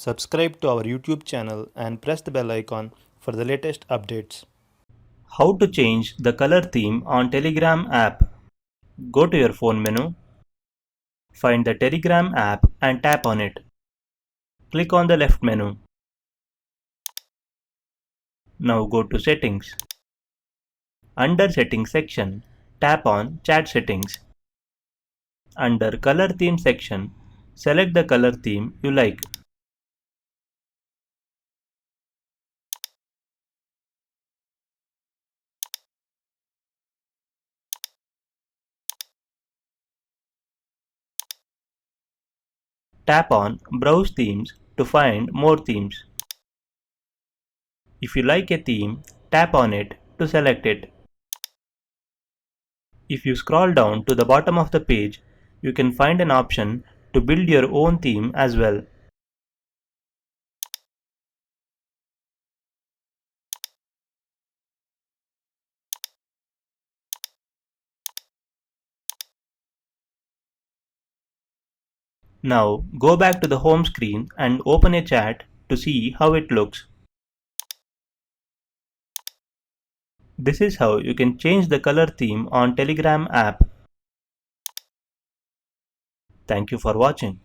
Subscribe to our YouTube channel and press the bell icon for the latest updates. How to change the color theme on Telegram app. Go to your phone menu, find the Telegram app and tap on it. Click on the left menu. Now go to Settings. Under Settings section, tap on Chat Settings. Under Color Theme section, select the color theme you like. Tap on Browse Themes to find more themes. If you like a theme, tap on it to select it. If you scroll down to the bottom of the page, you can find an option to build your own theme as well. Now go back to the home screen and open a chat to see how it looks. This is how you can change the color theme on Telegram app. Thank you for watching.